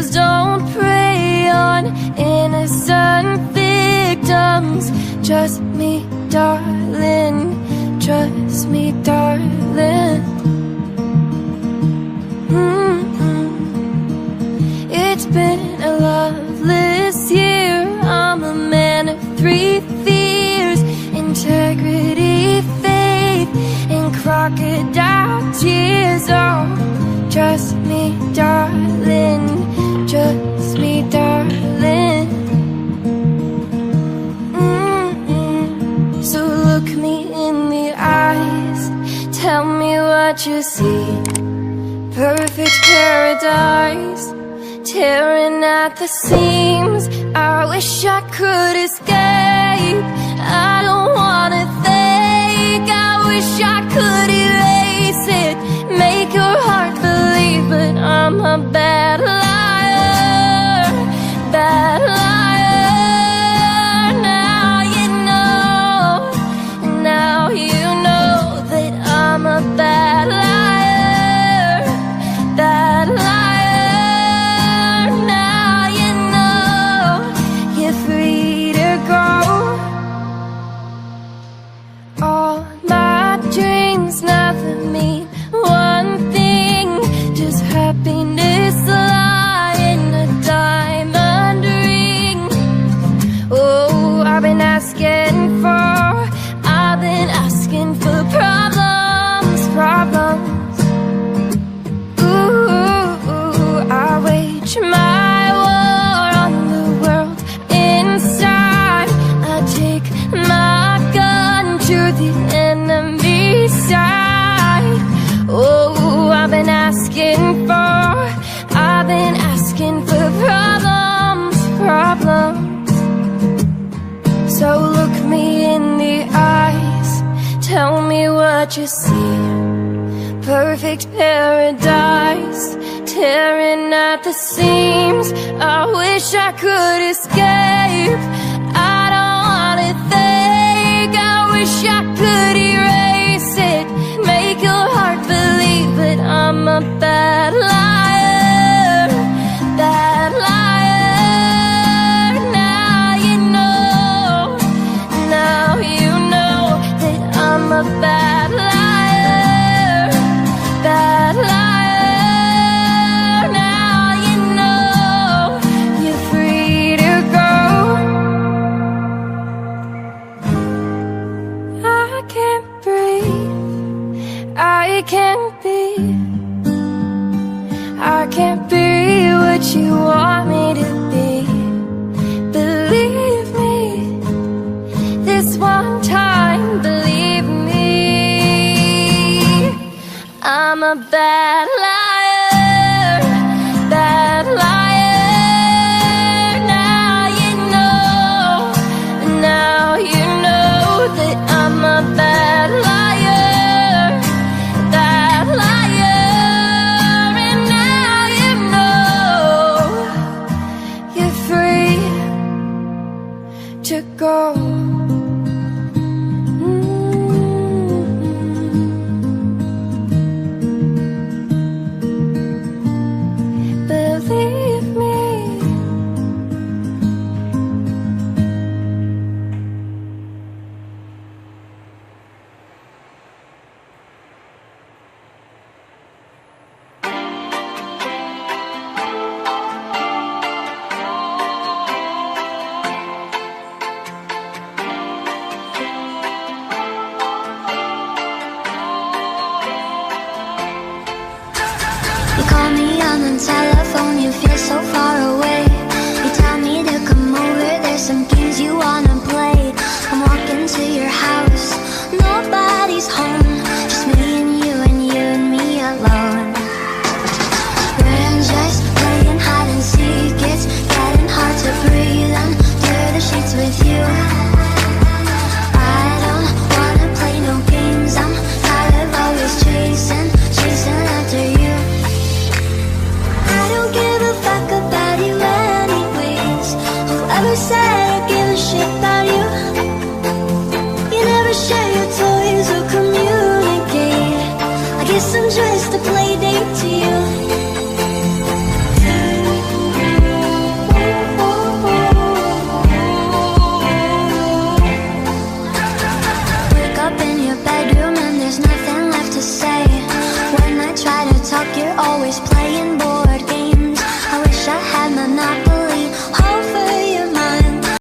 Please don't prey on innocent victims. Trust me, darling. Trust me, darling. It's been a loveless year. I'm a man of three fears: integrity, faith, and crocodile tears. Oh, trust me, darling. Trust me, darling. So look me in the eyes. Tell me what you see. Perfect paradise, tearing at the seams. I wish I could escape. I don't wanna think. I wish I could erase it, make your heart believe, but I'm a bad liar, bad liar. Now you know, now you know that I'm a bad liar, bad liar. Now you know you're free to go. All my dreams never mean one thing, just happiness lie in a diamond ring. Oh, I've been asking for problems, problems. Ooh, I wage my war on the world inside. I take my gun to the enemy side. Oh, I've been asking for problems, problems. So look me in the eyes, tell me what you see. Perfect paradise, tearing at the seams. I wish I could escape. I don't wanna think. I wish I could erase it, make your heart believe, but I'm a bad liar, bad liar. Now you know that I'm a bad liar, bad liar. Now you know you're free to go. I can't breathe, I can't be, I can't be what you want me to be. Believe me, this one time, believe me. I'm a bad liar, bad liar. Now you know that I'm a bad liar, bad liar. And now you know you're free to go. Believe me. You call me on the telephone, you feel so far away. You tell me to come over, there's some games you wanna play. I'm walking to your house, nobody's home, just me and you and me alone. We're just playing hide and seek, it's getting hard to breathe under the sheets with you. I don't wanna play no games, I'm tired of always chasing after you. I don't give a fuck about you anyways. Whoever said I give a shit about you? You never share your toys or communicate. I guess I'm just a play date to you. always playing